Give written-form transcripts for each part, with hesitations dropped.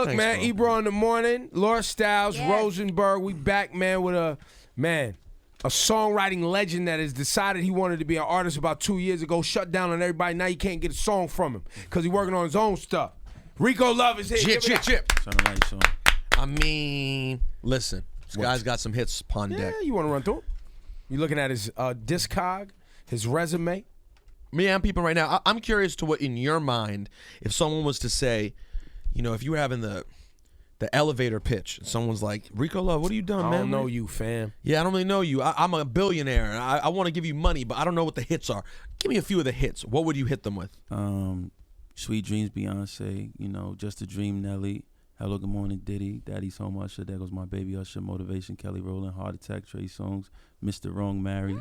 Look, Thanks, man, bro. Ebro in the morning, Laura Styles, Rosenberg. We back, man, with a songwriting legend that has decided he wanted to be an artist about 2 years ago, shut down on everybody. Now you can't get a song from him because he's working on his own stuff. Rico Love is here. Chip. Turn the lights on. I mean, listen, this guy's got some hits upon deck. Yeah, you want to run through him? You looking at his discog, his resume? Me and people right now, I'm curious to what, in your mind, if someone was to say, if you were having the elevator pitch, and someone's like, Rico Love, what are you doing, man? I don't know you, fam. Yeah, I don't really know you. I'm a billionaire, and I want to give you money, but I don't know what the hits are. Give me a few of the hits. What would you hit them with? Sweet Dreams, Beyonce, Just a Dream, Nelly, Hello, Good Morning, Diddy, Daddy's Home, Usher, There Goes My Baby, Usher, Motivation, Kelly Rowland, Heart Attack, Trey Songz, Mr. Wrong, Mary,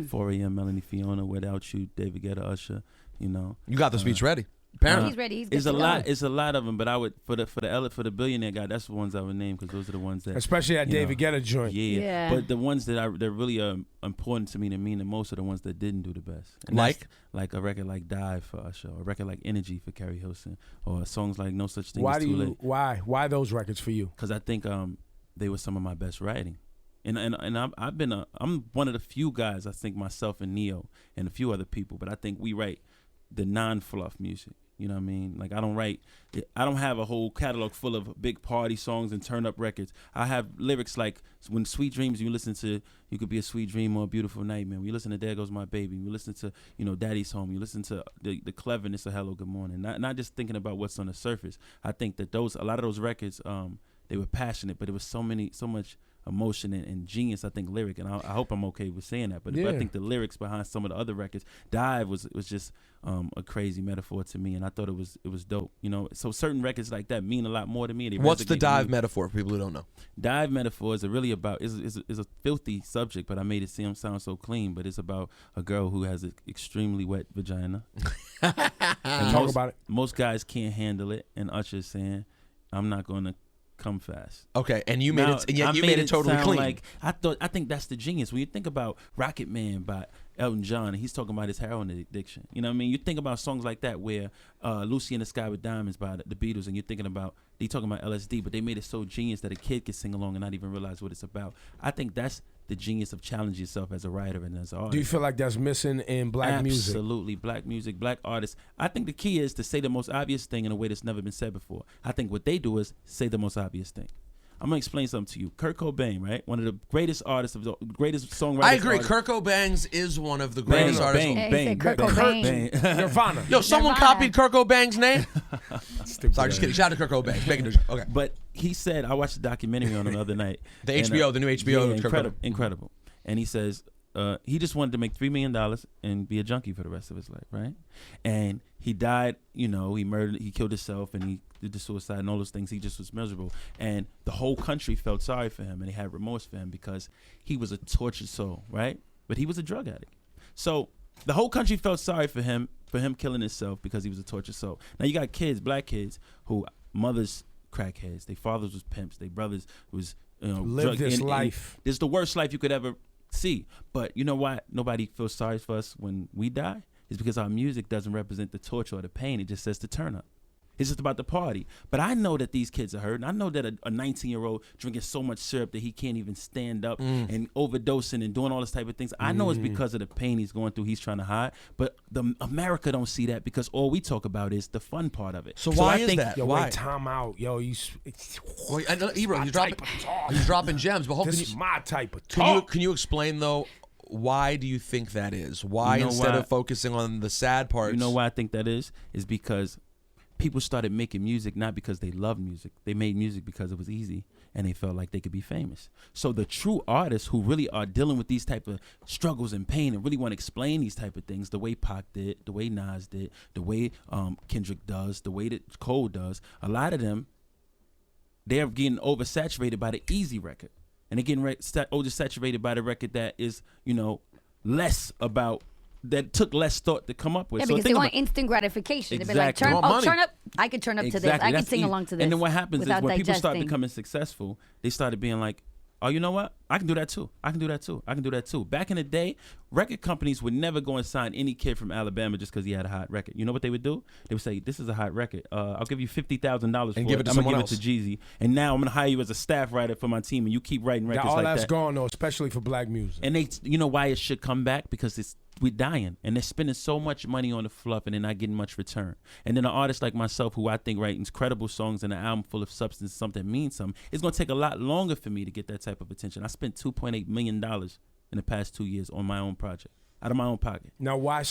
4 a.m., Melanie Fiona, Without You, David Guetta, Usher, You got the speech ready. Apparently. He's ready. He's good It's to a go. lot. It's a lot of them, but I would for the billionaire guy. That's the ones I would name because those are the ones that, Especially that David Guetta joint. Yeah. But the ones that really important to me to mean the most are the ones that didn't do the best. And like a record like Dive for Usher, or a record like Energy for Carrie Hilson, or songs like No Such Thing Why as Too Late. Why those records for you? Because I think they were some of my best writing. And I'm one of the few guys, I think, myself and Neo and a few other people, but I think we write the non-fluff music. You know what I mean? Like I don't have a whole catalog full of big party songs and turn up records. I have lyrics like when Sweet Dreams, you listen to You Could Be a Sweet Dream or a Beautiful Nightmare. When you listen to There Goes My Baby, you listen to Daddy's Home, you listen to the cleverness of Hello Good Morning. Not just thinking about what's on the surface. I think that a lot of those records they were passionate, but it was so much emotion and genius, I think, lyric, and I hope I'm okay with saying that, but I think the lyrics behind some of the other records, Dive was just a crazy metaphor to me, and I thought it was dope, so certain records like that mean a lot more to me. What's the Dive metaphor for people who don't know? Dive metaphor is really about is a filthy subject, but I made it sound so clean, but it's about a girl who has an extremely wet vagina. Talk about it. Most guys can't handle it, and Usher's saying, I'm not going to come fast. Okay, and you made it totally clean. Like I think that's the genius. When you think about Rocket Man by Elton John, and he's talking about his heroin addiction. You know what I mean? You think about songs like that where Lucy in the Sky with Diamonds by the Beatles, and you're thinking about they talking about LSD, but they made it so genius that a kid could sing along and not even realize what it's about. I think that's the genius of challenging yourself as a writer and as an artist. Do you feel like that's missing in black music? Absolutely. Black music, black artists. I think the key is to say the most obvious thing in a way that's never been said before. I think what they do is say the most obvious thing. I'm going to explain something to you. Kurt Cobain, right? One of the greatest artists, greatest songwriters. I agree. Kurt Cobain is one of the greatest artists. Kurt Cobain. Nirvana. Yo, someone copied Kurt Cobain's name? Sorry, just kidding. Shout out to Kurt Cobain. Making a okay. But he said, I watched a documentary on him the other night. The new HBO. Yeah, incredible. And he says, he just wanted to make $3 million and be a junkie for the rest of his life, right? And he died, he killed himself, and he did the suicide and all those things. He just was miserable. And the whole country felt sorry for him, and they had remorse for him because he was a tortured soul, right? But he was a drug addict. So the whole country felt sorry for him killing himself because he was a tortured soul. Now you got kids, black kids, who mothers crackheads, their fathers was pimps, their brothers was, live this life. This is the worst life you could ever see. But you know why nobody feels sorry for us when we die? It's because our music doesn't represent the torture or the pain. It just says to turn up. It's just about the party. But I know that these kids are hurting. I know that a 19-year-old drinking so much syrup that he can't even stand up and overdosing and doing all this type of things. I know it's because of the pain he's going through. He's trying to hide. But America don't see that because all we talk about is the fun part of it. So why is that? Yo, why? wait, time out. Yo, Wait, Ebro, he's dropping gems. But this is my type of talk. Can you explain, though, why do you think that is? Why instead of focusing on the sad parts? You know why I think that is? Is because people started making music not because they loved music. They made music because it was easy and they felt like they could be famous. So the true artists who really are dealing with these type of struggles and pain and really want to explain these type of things the way Pac did, the way Nas did, the way Kendrick does, the way that Cole does, a lot of them, they're getting oversaturated by the easy record. And they're getting oversaturated by the record that is, less about, that took less thought to come up with. Yeah, so because they want instant gratification. Exactly. They'd be like, turn up. I could turn up to this. I could sing along to this. And then what happens is when people start digesting. becoming successful, they started being like, oh, you know what? I can do that too. I can do that too. I can do that too. Back in the day, record companies would never go and sign any kid from Alabama just because he had a hot record. You know what they would do? They would say, this is a hot record. I'll give you $50,000 for give it to I'm someone going to give it to Jeezy. And now I'm going to hire you as a staff writer for my team, and you keep writing records all like that's that. gone, though, especially for black music. And they, you know why it should come back? Because we're dying, and they're spending so much money on the fluff, and they're not getting much return. And then an artist like myself, who I think writes incredible songs and an album full of substance, something that means something, it's going to take a lot longer for me to get that type of attention. I spent $2.8 million in the past 2 years on my own project, out of my own pocket. Now, why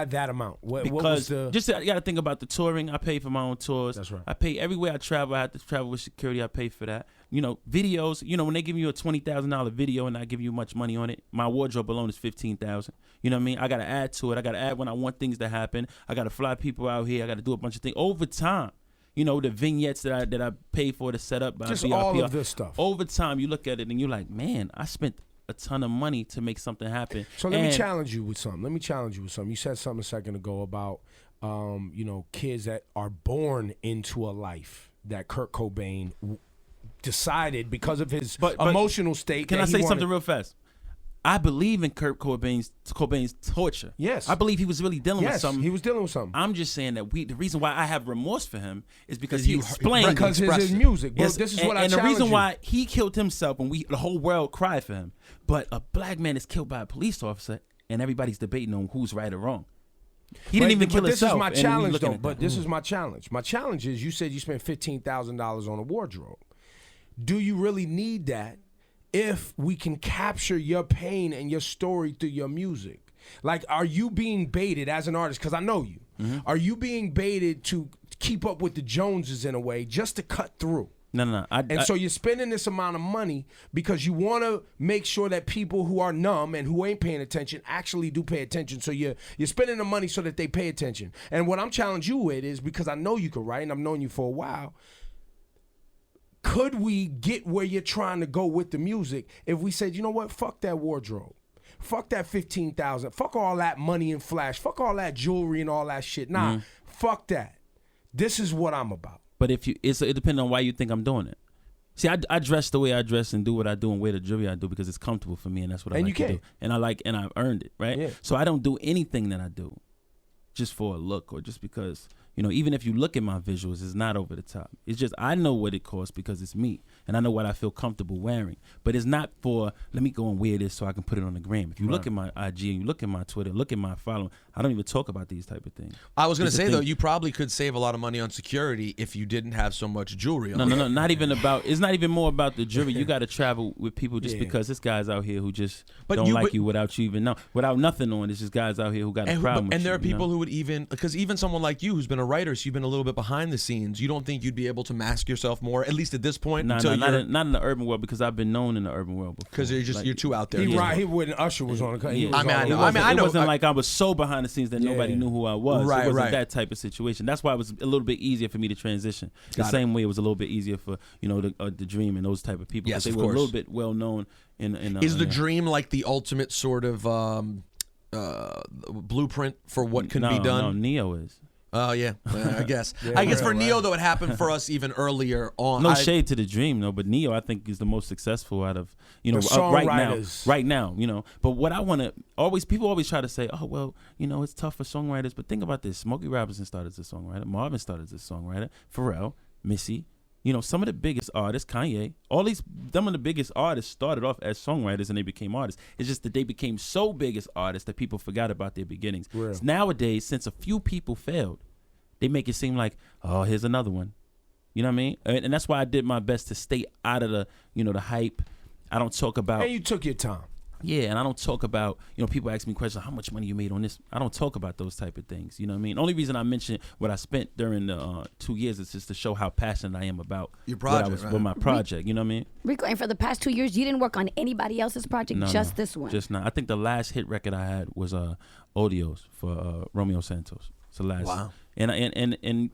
that amount? What Because was just you got to think about the touring. I pay for my own tours. That's right. I pay everywhere I travel. I have to travel with security. I pay for that. You know, videos. You know, when they give you a $20,000 video and I give you much money on it, my wardrobe alone is $15,000. You know what I mean? I got to add to it. I got to add when I want things to happen. I got to fly people out here. I got to do a bunch of things over time. You know, the vignettes that I pay for to set up. just VIP. all of this stuff. Over time, you look at it and you're like, man, I spent a ton of money to make something happen. So let me challenge you with something. You said something a second ago about, you know, kids that are born into a life that Kurt Cobain decided because of his emotional state. Can I say something real fast? I believe in Kurt Cobain's torture. Yes. I believe he was really dealing with something. He was dealing with something. I'm just saying that the reason why I have remorse for him is because he explained because of his music. Well, yes, this is what I and the challenge reason you. why he killed himself and the whole world cried for him. But a black man is killed by a police officer and everybody's debating on who's right or wrong. He didn't even kill himself. This is my and challenge, though. But this is my challenge. My challenge is you said you spent $15,000 on a wardrobe. Do you really need that if we can capture your pain and your story through your music? Like, are you being baited as an artist? Because I know you. Mm-hmm. Are you being baited to keep up with the Joneses in a way just to cut through? No. So you're spending this amount of money because you want to make sure that people who are numb and who ain't paying attention actually do pay attention. So you're spending the money so that they pay attention. And what I'm challenging you with is, because I know you can write and I've known you for a while, could we get where you're trying to go with the music if we said, you know what, fuck that wardrobe. Fuck that $15,000. Fuck all that money and flash. Fuck all that jewelry and all that shit. Nah, fuck that. This is what I'm about. But it depends on why you think I'm doing it. See, I dress the way I dress and do what I do and wear the jewelry I do because it's comfortable for me and that's what I like to do. And I've earned it, right? Yeah. So I don't do anything that I do just for a look or just because, you know, even if you look at my visuals, it's not over the top. It's just I know what it costs because it's me and I know what I feel comfortable wearing. But it's not for, let me go and wear this so I can put it on the gram. If you look at my IG and you look at my Twitter, look at my following, I don't even talk about these type of things. I was going to say, though, you probably could save a lot of money on security if you didn't have so much jewelry on. No, not even about, it's not even more about the jewelry. You got to travel with people just because this guy's out here who just don't like you without you even know, without nothing on. It's just guys out here who got a problem with you. And there are people who would even, because even someone like you who's been a writer, so you've been a little bit behind the scenes, you don't think you'd be able to mask yourself more, at least at this point? Not in the urban world, because I've been known in the urban world before. Because you're too out there. He wouldn't. Usher was on the cut. Yeah. I know. It wasn't like I was so behind the scenes that nobody knew who I was. Right, it wasn't that type of situation. That's why it was a little bit easier for me to transition. The same way it was a little bit easier for the Dream and those type of people. Yes, they of were course. a little bit well known. Is the Dream like the ultimate sort of blueprint for what can be done? No, Neo is. Oh, I guess. I guess for Neo, though, it happened for us even earlier on. No shade to the Dream, though, but Neo, I think, is the most successful out of, right now, you know. But what I want to people always try to say, oh, well, you know, it's tough for songwriters. But think about this. Smokey Robinson started as a songwriter. Marvin started as a songwriter. Pharrell, Missy. You know, some of the biggest artists, Kanye, some of the biggest artists started off as songwriters and they became artists. It's just that they became so big as artists that people forgot about their beginnings. Nowadays, since a few people failed, they make it seem like, oh, here's another one. You know what I mean? And that's why I did my best to stay out of the, the hype. I don't talk about. And you took your time. Yeah, and I don't talk about, people ask me questions, how much money you made on this? I don't talk about those type of things, you know what I mean? Only reason I mention what I spent during the 2 years is just to show how passionate I am about your project, with my project, you know what I mean? Rico, and for the past 2 years, you didn't work on anybody else's project, this one? Just not. I think the last hit record I had was Odios for Romeo Santos. It's the last. Wow. And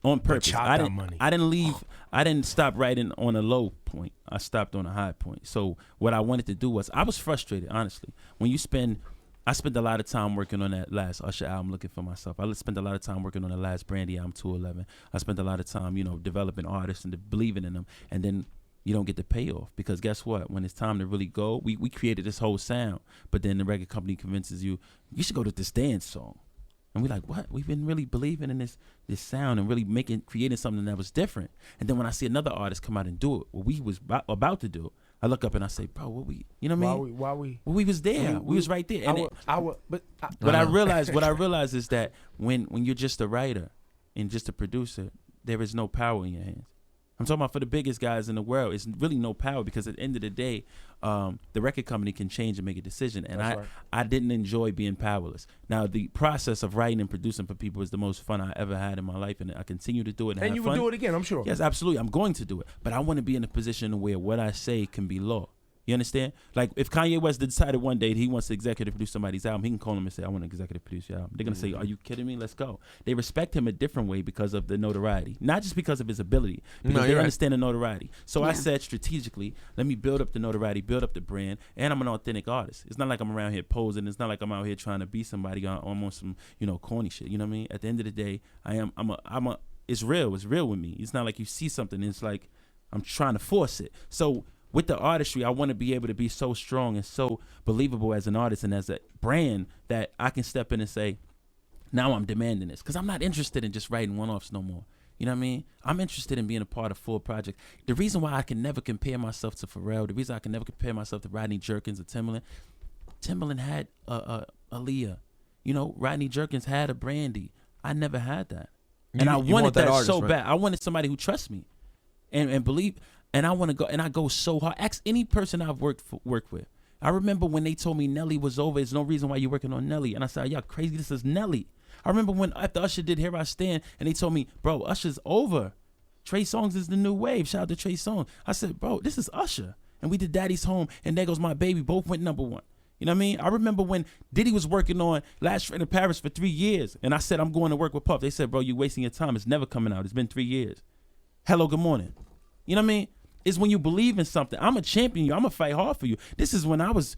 on purpose. I didn't leave. I didn't stop writing on a low point. I stopped on a high point. So what I wanted to do was, I was frustrated, honestly. I spent a lot of time working on that last Usher album, Looking for Myself. I spent a lot of time working on the last Brandy album, 211. I spent a lot of time, developing artists and believing in them. And then you don't get the payoff. Because guess what? When it's time to really go, we created this whole sound, but then the record company convinces you should go to this dance song. And we're like, what? We've been really believing in this sound and really creating something that was different. And then when I see another artist come out and do it, what we was about to do, I look up and I say, bro, you know what I mean? Why we? Well, we was there. We was right there. And what I realized is that when you're just a writer and just a producer, there is no power in your hands. I'm talking about for the biggest guys in the world, it's really no power, because at the end of the day, the record company can change and make a decision. And I didn't enjoy being powerless. Now, the process of writing and producing for people is the most fun I ever had in my life, and I continue to do it. And you will do it again, I'm sure. Yes, absolutely. I'm going to do it. But I want to be in a position where what I say can be law. You understand? Like, if Kanye West decided one day he wants to executive produce somebody's album, he can call them and say, I want to executive produce your album. They're going to say, are you kidding me? Let's go. They respect him a different way because of the notoriety. Not just because of his ability, because they understand the notoriety. So I said strategically, let me build up the notoriety, build up the brand, and I'm an authentic artist. It's not like I'm around here posing. It's not like I'm out here trying to be somebody on some, corny shit. You know what I mean? At the end of the day, it's real. It's real with me. It's not like you see something and it's like I'm trying to force it. So with the artistry, I want to be able to be so strong and so believable as an artist and as a brand that I can step in and say, now I'm demanding this. Because I'm not interested in just writing one-offs no more. You know what I mean? I'm interested in being a part of full project. The reason why I can never compare myself to Pharrell, the reason I can never compare myself to Rodney Jerkins or Timbaland had Aaliyah. Rodney Jerkins had a Brandy. I never had that. And I wanted that artist, so bad. I wanted somebody who trusts me and believe. And I want to go, and I go so hard. Ask any person I've worked with. I remember when they told me Nelly was over. There's no reason why you're working on Nelly. And I said, y'all crazy. This is Nelly. I remember when after Usher did Here I Stand, and they told me, bro, Usher's over. Trey Songz is the new wave. Shout out to Trey Songz. I said, bro, this is Usher. And we did Daddy's Home, and There Goes My Baby. Both went #1. You know what I mean? I remember when Diddy was working on Last Train to Paris for 3 years, and I said, I'm going to work with Puff. They said, bro, you're wasting your time. It's never coming out. It's been 3 years. Hello, good morning. You know what I mean? It's when you believe in something. I'm a champion. I'm going to fight hard for you. This is when I was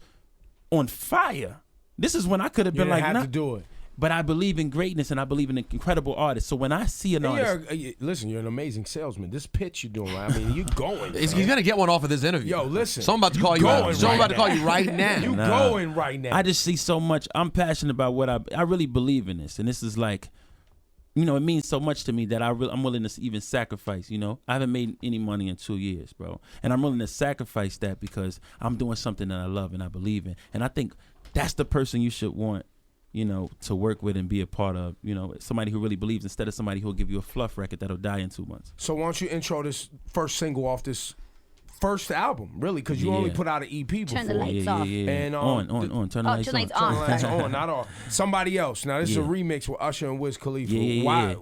on fire. This is when I could have been like, nah, to do it. But I believe in greatness and I believe in incredible artists. So when I see an artist, listen, you're an amazing salesman. This pitch you're doing, right? I mean, you going. He's gonna get one off of this interview. Yo, listen. Someone about to call you out. Someone about to call you right now. You going right now. I just see so much. I'm passionate about what I really believe in this, and this is like, it means so much to me that I'm willing to even sacrifice. I haven't made any money in 2 years, bro, and I'm willing to sacrifice that because I'm doing something that I love and I believe in, and I think that's the person you should want. To work with and be a part of, somebody who really believes instead of somebody who'll give you a fluff record that'll die in 2 months. So why don't you intro this first single off this first album, really, because you only put out an EP before. Turn the lights off. And on. Turn the lights on. Turn the lights on, not off. Somebody else. Now, this is a remix with Usher and Wiz Khalifa.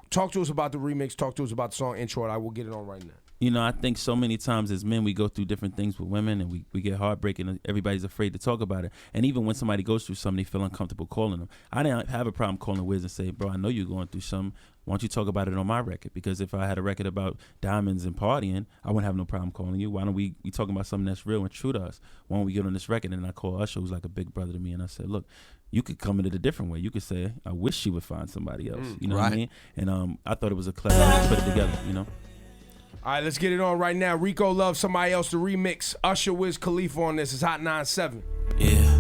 Talk to us about the remix. Talk to us about the song intro. I will get it on right now. I think so many times as men, we go through different things with women and we get heartbreaking and everybody's afraid to talk about it. And even when somebody goes through something, they feel uncomfortable calling them. I didn't have a problem calling Wiz and say, bro, I know you're going through something. Why don't you talk about it on my record? Because if I had a record about diamonds and partying, I wouldn't have no problem calling you. Why don't we talking about something that's real and true to us? Why don't we get on this record? And I call Usher, who's like a big brother to me, and I said, look, you could come at it a different way. You could say, I wish she would find somebody else. You know what I mean? And I thought it was a clever way to put it together, All right, let's get it on right now. Rico Love, Somebody Else, the remix. Usher, Wiz Khalifa on this. It's Hot 97. Yeah.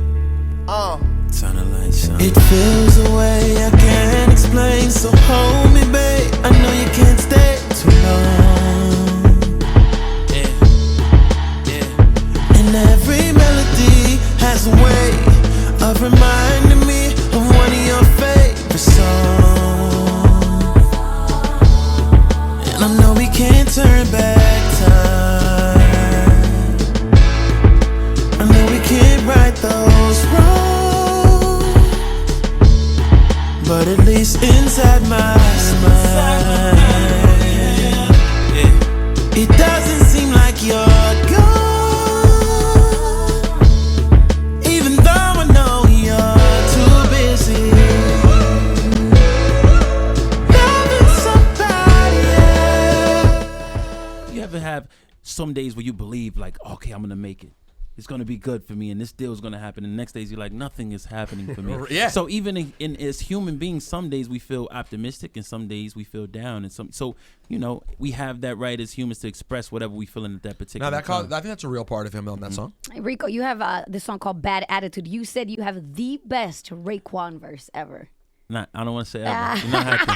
Turn the lights on. It feels a way I can't explain. So hold me, babe. I know you can't stay too long. Yeah. And every melody has a way of reminding me of one of your favorite songs. And I know we can't turn back time. I know we can't right those wrongs. But at least inside my mind, it doesn't seem like you're gone. Even though I know you're too busy loving somebody else. You ever have some days where you believe like, okay, I'm gonna make it, it's gonna be good for me, and this deal's gonna happen. And the next days you're like, nothing is happening for me. Yeah. So even in as human beings, some days we feel optimistic, and some days we feel down, and so we have that right as humans to express whatever we feel in that particular. Now time. I think that's a real part of him on that song. Rico, you have this song called Bad Attitude. You said you have the best Raekwon verse ever. I don't want to say ever. You're not happy.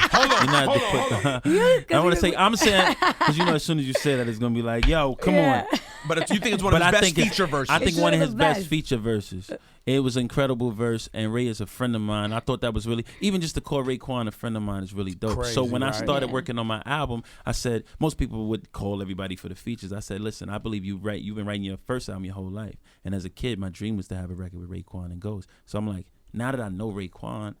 I want to say, I'm saying, because as soon as you say that, it's going to be like, yo, come on. But you think it's one of his best feature verses? I think It's one of one of his the best best. feature verses. It was an incredible verse, and Ray is a friend of mine. I thought that was really, even just to call Raekwon a friend of mine is really dope. Crazy, so when I right? started working on my album, I said, most people would call everybody for the features. I said, listen, I believe you've been writing your first album your whole life. And as a kid, my dream was to have a record with Raekwon and Ghost. So I'm like, now that I know Raekwon,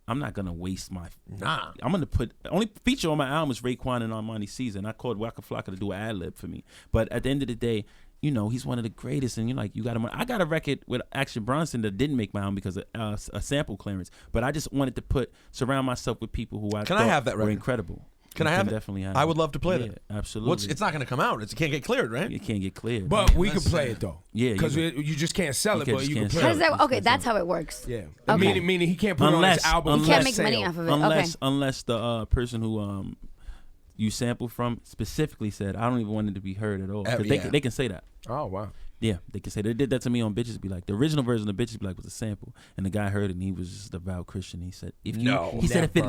I'm not gonna waste my. I'm gonna put only feature on my album is Raekwon and Armani Caesar. I called Waka Flocka to do an ad lib for me. But at the end of the day, he's one of the greatest. And you're like, you got him. I got a record with Action Bronson that didn't make my album because of a sample clearance. But I just wanted to surround myself with people who I thought have that were record? incredible. Can I have it? Definitely have I it. would love to play Yeah, that. absolutely. It's not going to come out. It can't get cleared, right? It can't get cleared. But we can play it though. Yeah, because you you just can't sell it, You but just you can can't play sell How it. does that? Okay, that's how it works. Yeah, Okay. meaning he can't put it on his album. He can't for make sale. money off of it. Unless the person who you sampled from specifically said, I don't even want it to be heard at all. 'Cause they can say that. Oh wow. Yeah, they can say they did that to me on Bitches Be Like. The original version of Bitches Be Like was a sample, and the guy heard it and he was just a devout Christian. He said, if it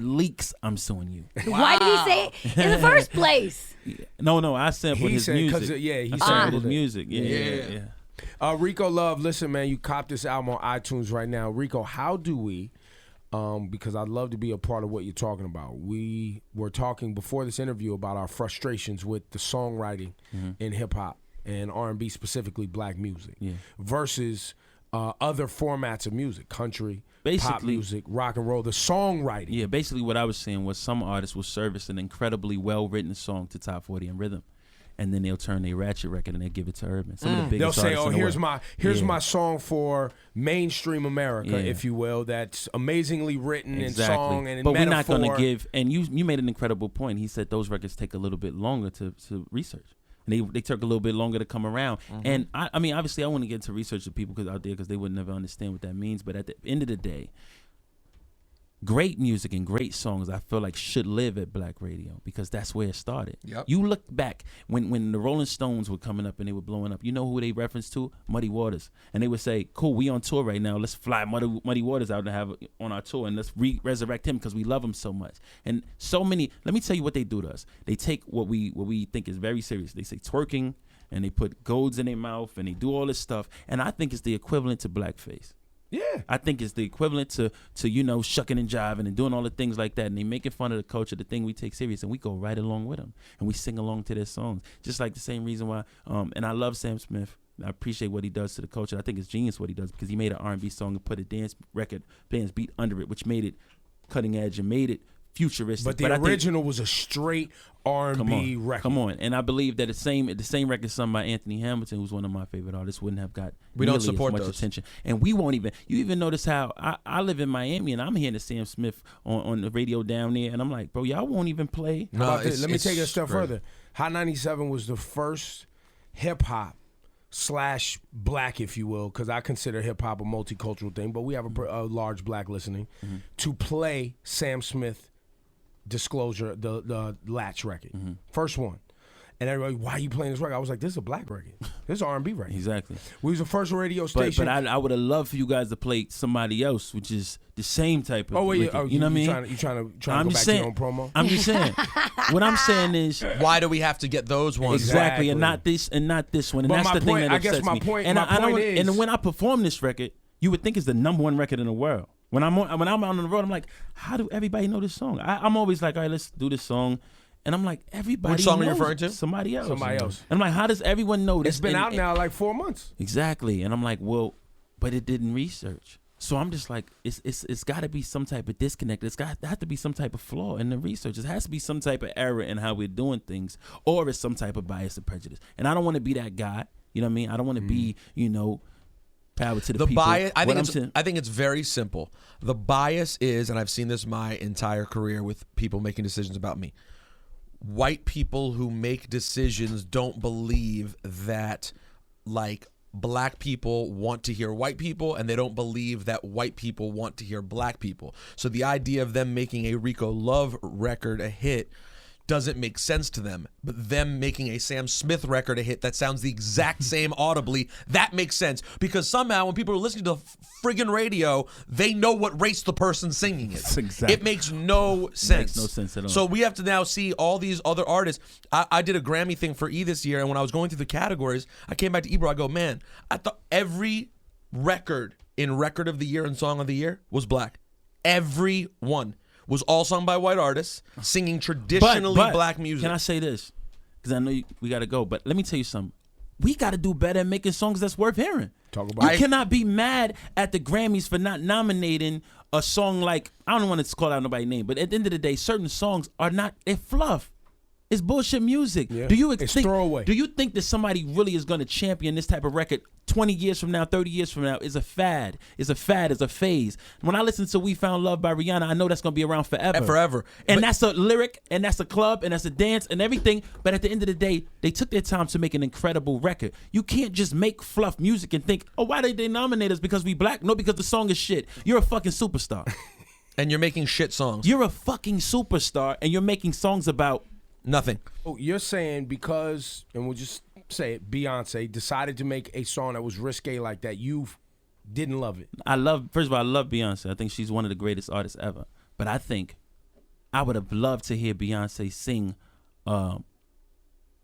leaks, I'm suing you. Why did he say it in the first place? No, I sampled He his said, 'cause, music. yeah, he I sampled sampled his it. music. Yeah. Rico Love, listen, man, you cop this album on iTunes right now. Rico, how do we? Because I'd love to be a part of what you're talking about. We were talking before this interview about our frustrations with the songwriting in hip hop and R&B, specifically black music, versus other formats of music, country, pop music, rock and roll, the songwriting. Yeah, basically what I was saying was some artists will service an incredibly well-written song to top 40 in rhythm, and then they'll turn their ratchet record and they give it to Urban. Some of the biggest They'll say, artists "Oh, in the here's world. my song for mainstream America, if you will. That's amazingly written in song and in but metaphor." We're not going to give. And you made an incredible point. He said those records take a little bit longer to research. And they took a little bit longer to come around. And I mean, obviously, I want to get into research with people out there because they would never understand what that means. But at the end of the day, great music and great songs, I feel like, should live at black radio because that's where it started. Yep. You look back when the Rolling Stones were coming up and they were blowing up. You know who they referenced to? Muddy Waters. And they would say, cool, we on tour right now. Let's fly Muddy Waters out and have on our tour and let's resurrect him because we love him so much. And so many, let me tell you what they do to us. They take what we think is very serious. They say twerking and they put golds in their mouth and they do all this stuff. And I think it's the equivalent to blackface. Yeah. I think it's the equivalent to shucking and jiving and doing all the things like that. And they making fun of the culture, the thing we take serious, and we go right along with them. And we sing along to their songs. Just like the same reason why, and I love Sam Smith. I appreciate what he does to the culture. I think it's genius what he does because he made an R&B song and put a dance beat under it, which made it cutting edge and made it futuristic. But the original was a straight R&B record. Come on. And I believe that the same record sung by Anthony Hamilton, who's one of my favorite artists, wouldn't have got nearly as much attention. And we won't even, you even notice how I live in Miami and I'm hearing the Sam Smith on the radio down there and I'm like, bro, y'all won't even play. Let me take it a step further. Hot 97 was the first hip hop / black, if you will, because I consider hip hop a multicultural thing, but we have a large black listening, to play Sam Smith Disclosure, the Latch record. First one. And everybody, why are you playing this record? I was like, this is a black record. This is an R&B record. Exactly. We was the first radio station. But I would have loved for you guys to play somebody else, which is the same type of wait, record. You know what I mean? You trying to go back to your own promo? I'm just saying. What I'm saying is, why do we have to get those ones? Exactly, and not this one. And But that's the thing that I guess upsets my me. point, And my point is, and when I perform this record, you would think it's the #1 record in the world. When I'm out on the road, I'm like, how do everybody know this song? I'm always like, all right, let's do this song. And I'm like, everybody Which song are you knows referring to? Somebody else. Somebody else. And I'm like, how does everyone know this? It's been out now like 4 months. Exactly. And I'm like, well, but it didn't research. So I'm just like, it's got to be some type of disconnect. There has to be some type of flaw in the research. It has to be some type of error in how we're doing things, or it's some type of bias or prejudice. And I don't want to be that guy. You know what I mean? I don't want to be, power to the people. Bias. I think it's very simple. The bias is, and I've seen this my entire career with people making decisions about me. White people who make decisions don't believe that like black people want to hear white people, and they don't believe that white people want to hear black people. So the idea of them making a Rico Love record a hit doesn't make sense to them, but them making a Sam Smith record a hit that sounds the exact same audibly, that makes sense, because somehow when people are listening to friggin' radio, they know what race the person singing is. Exactly. It makes no sense. Makes no sense at all. So we have to now see all these other artists. I did a Grammy thing for E this year, and when I was going through the categories, I came back to Ebro. I go, man, I thought every record in Record of the Year and Song of the Year was black. Every one was all sung by white artists singing traditionally But black music. Can I say this? Because I know we got to go. But let me tell you something. We got to do better at making songs that's worth hearing. Talk about You cannot be mad at the Grammys for not nominating a song like, I don't want to call out nobody's name, but at the end of the day, certain songs are not, they're fluff. It's bullshit music. Yeah. Do you It's think? throwaway. Do you think that somebody really is going to champion this type of record 20 years from now, 30 years from now? Is a fad. Is a fad. Is a phase. When I listen to "We Found Love" by Rihanna, I know that's going to be around forever. Forever. And But- that's a lyric, and that's a club, and that's a dance, and everything. But at the end of the day, they took their time to make an incredible record. You can't just make fluff music and think, oh, why did they nominate us? Because we black? No, because the song is shit. You're a fucking superstar. And you're making shit songs. You're a fucking superstar, and you're making songs about Nothing. Oh, you're saying because, and we'll just say it, Beyonce decided to make a song that was risque like that. You didn't love it. First of all, I love Beyonce. I think she's one of the greatest artists ever. But I think I would have loved to hear Beyonce sing.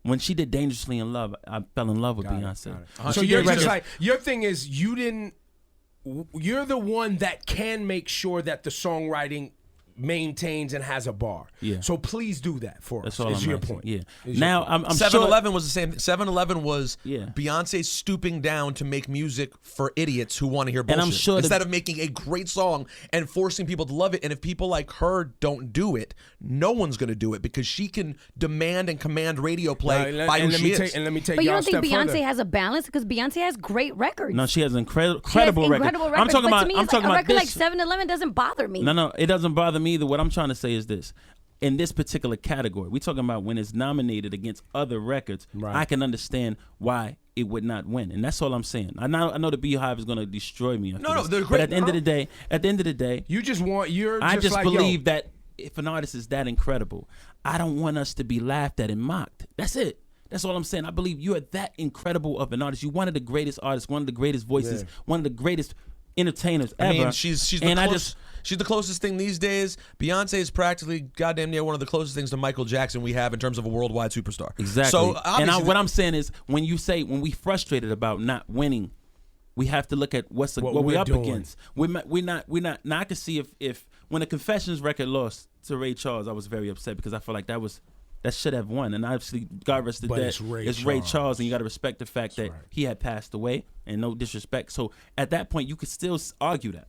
When she did "Dangerously in Love," I fell in love with Beyonce. So you're just like, your thing is you're the one that can make sure that the songwriting maintains and has a bar. Yeah. So please do that for That's us. all Is I'm your asking. point. Yeah. Is Now your point. I'm 7-Eleven was the same. 7-Eleven was Yeah. Beyonce stooping down to make music for idiots who want to hear bullshit. I'm sure instead of making a great song and forcing people to love it. And if people like her don't do it, no one's going to do it, because she can demand and command radio play by who she is. And let me take But you y'all don't a think step Beyonce further. has a balance? Because Beyonce has great records. No, she has incredible She has records. incredible I'm records. talking but about. to me, I'm it's talking like a about record this. like 7-Eleven doesn't bother me. No, it doesn't bother me either. What I'm trying to say is this. In this particular category, we're talking about when it's nominated against other records, Right. I can understand why it would not win. And that's all I'm saying. I know the Beehive is going to destroy me. after No, this, they're But great. at the end of the day, You just want, I just like, believe that if an artist is that incredible, I don't want us to be laughed at and mocked. That's it. That's all I'm saying. I believe you are that incredible of an artist. You're one of the greatest artists, one of the greatest voices, Yeah. one of the greatest entertainers I ever. mean, she's the and she's the closest thing these days. Beyonce is practically goddamn near one of the closest things to Michael Jackson we have in terms of a worldwide superstar. Exactly. So and obviously what I'm saying is, when we frustrated about not winning, we have to look at what What we're we're up doing. against. We're not. Now I can see if when the Confessions record lost to Ray Charles, I was very upset, because I feel like that should have won. And obviously, God rest the But dead, it's Ray Ray Charles. Charles, and you got to respect the fact that right. he had passed away, and no disrespect. So at that point, you could still argue that.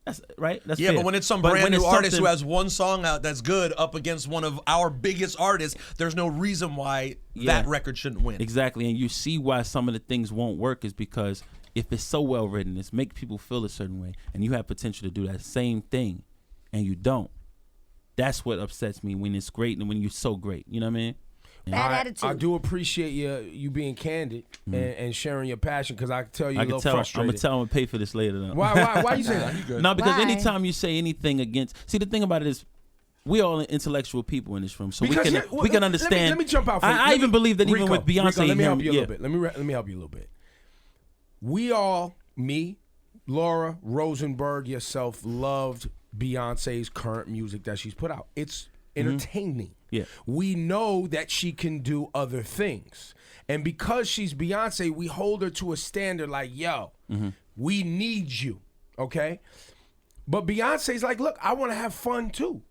That's right. That's yeah, fair. but when it's some But brand when new it's artist who something- has one song out that's good up against one of our biggest artists, there's no reason why Yeah. that record shouldn't win. Exactly, and you see why some of the things won't work is because if it's so well written, it's make people feel a certain way, and you have potential to do that same thing, and you don't. That's what upsets me when it's great and when you're so great. You know what I mean? Bad attitude. I do appreciate you being candid and sharing your passion, because I can tell you're I a can little tell. I'm frustrated. gonna tell him to pay for this later. Though. Why you say that? No, because Why? anytime you say anything against, see, the thing about it is, we all intellectual people in this room, so Because we can understand. Let me jump out. For you. I Let even me- believe that even Rico, with Beyonce, Rico, let me help him- you a yeah. little bit. Let me help you a little bit. We all, me, Laura, Rosenberg, yourself, loved Beyonce's current music that she's put out. It's entertaining. Yeah. We know that she can do other things. And because she's Beyonce, we hold her to a standard like, yo, we need you. Okay? But Beyonce's like, look, I want to have fun too.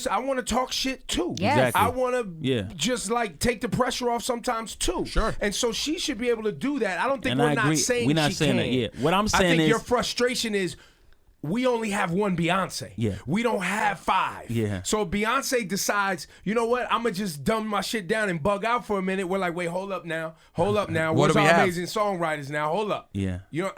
I want to talk shit too. Yes. Exactly. I want to Yeah. just like take the pressure off sometimes too. Sure. And so she should be able to do that. I don't think And we're I not agree. saying We're not she saying can. that, yeah. What I'm I saying think your is- frustration is we only have one Beyonce. Yeah. We don't have 5. Yeah. So Beyonce decides, you know what? I'm going to just dumb my shit down and bug out for a minute. We're like, wait, hold up now. Hold up now. What Where's do we our have? amazing songwriters now? Hold up. Yeah. You know,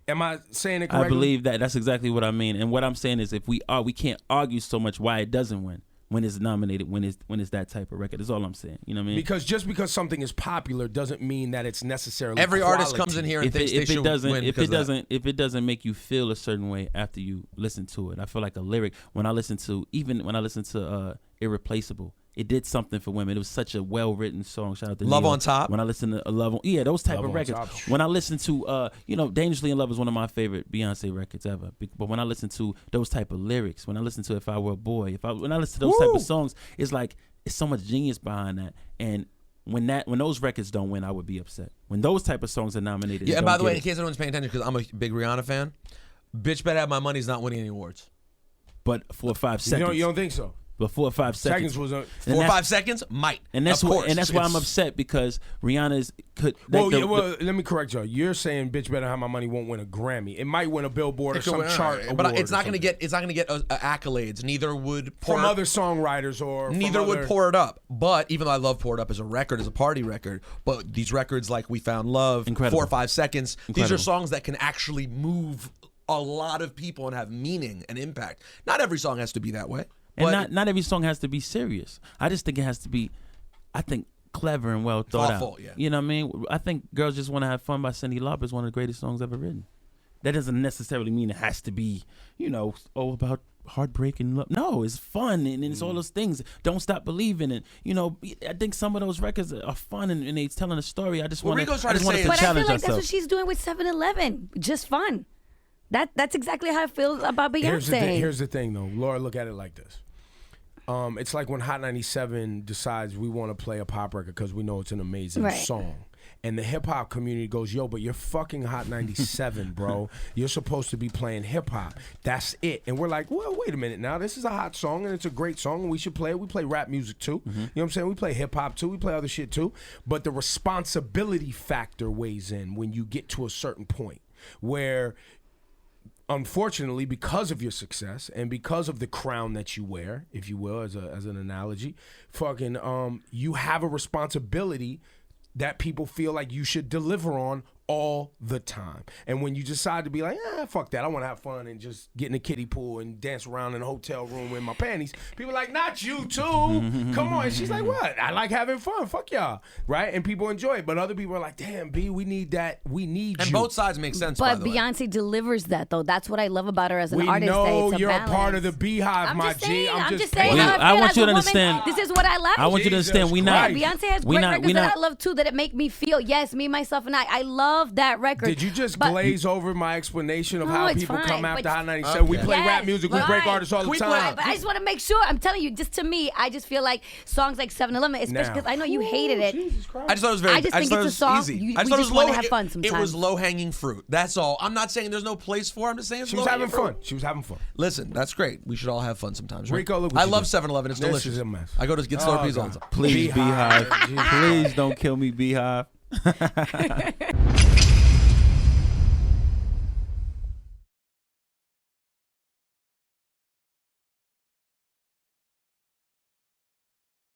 am I saying it correctly? I believe that. That's exactly what I mean. And what I'm saying is, if we can't argue so much why it doesn't win. when it's nominated, when it's that type of record. That's all I'm saying. You know what I mean? Because just because something is popular doesn't mean that it's necessarily Every quality. artist comes in here and thinks they should win. If it doesn't make you feel a certain way after you listen to it, I feel like a lyric. When I listen to Irreplaceable, it did something for women. It was such a well-written song. Shout out to Love Neo. on Top. When I listen to those type Love of on records. Top. When I listen to Dangerously in Love is one of my favorite Beyonce records ever. But when I listen to those type of lyrics, when I listen to If I Were a Boy, when I listen to those type of songs, it's like it's so much genius behind that. And when those records don't win, I would be upset. When those type of songs are nominated, Yeah, and by the way, in case anyone's paying attention, because I'm a big Rihanna fan, Bitch Better Have My Money's not winning any awards. but 4 or 5 seconds. You don't think so? But 4 or 5 seconds. Was a 4 or 5 seconds might. And that's of why, course. and that's why I'm It's- upset, because Rihanna's could. Let me correct y'all. You're saying "Bitch Better Have My Money" won't win a Grammy. It might win a Billboard or some chart but award it's not or going to get accolades. Neither would Pour from It- other songwriters or Neither from would other, Pour It Up. But even though I love Pour It Up as a record, as a party record, but these records like We Found Love, Incredible. 4 or 5 seconds, these are Incredible. songs that can actually move a lot of people and have meaning and impact. Not every song has to be that way. And But not every song has to be serious. I just think it has to be, clever and well thought Thoughtful, out. yeah. You know what I mean? I think Girls Just Want to Have Fun by Cyndi Lauper is one of the greatest songs ever written. That doesn't necessarily mean it has to be, about heartbreak and love. No, it's fun, and it's all those things. Don't Stop Believing. And, I think some of those records are fun, and they're telling a story. I just want Rico's trying to to say is- But I challenge feel like that's what ourselves. she's doing with 7-Eleven. Just fun. That's exactly how I feel about Beyonce. Here's the thing, though. Laura, look at it like this. It's like when Hot 97 decides we want to play a pop record because we know it's an amazing Right. song. And the hip hop community goes, yo, but you're fucking Hot 97, bro. You're supposed to be playing hip hop. That's it. And we're like, well, wait a minute now. This is a hot song and it's a great song and we should play it. We play rap music too. You know what I'm saying? We play hip hop too. We play other shit too. But the responsibility factor weighs in when you get to a certain point where, unfortunately, because of your success and because of the crown that you wear, if you will, as an analogy, you have a responsibility that people feel like you should deliver on all the time. And when you decide to be like, fuck that, I want to have fun and just get in a kiddie pool and dance around in a hotel room in my panties, people are like, not you too. Come on. And she's like, what? I like having fun. Fuck y'all. Right? And people enjoy it. But other people are like, damn, B, we need that. We need And you. both sides make sense, by But the way. Beyonce delivers that, though. That's what I love about her as an We artist. know that it's a you're balance. a part of the beehive, I'm my just G. saying. I'm just saying. saying. how I feel want as you a to woman. understand- This is what I like. I want you to Jesus understand, we not. Christ. Beyonce has we great not- records we that not- I love too, that it make me feel, yes, me, myself, and I love that record. Did you just But- glaze over my explanation of No, how it's people fine, come after but- Hot 97? We Okay. play Yes, rap music. We break right. artists all the We time. But I just want to make sure. I'm telling you, just to me, I just feel like songs like 7-Eleven, especially Now. because I know you hated it. Jesus Christ. I just thought it was very. I just think thought it's it a was song easy. you- I we thought it just was wanna low. have fun It sometimes. was low hanging fruit. That's all. I'm not saying there's no place for. I'm just saying it's She was low-hanging having fruit. fun. She was having fun. Listen, that's great. We should all have fun sometimes. Right? Rico, look what I you love did. 7-Eleven. It's This delicious. is a mess. I go to get Slurpees all the God. time. Please, Beehive. Beehive. Please don't kill me, Beehive.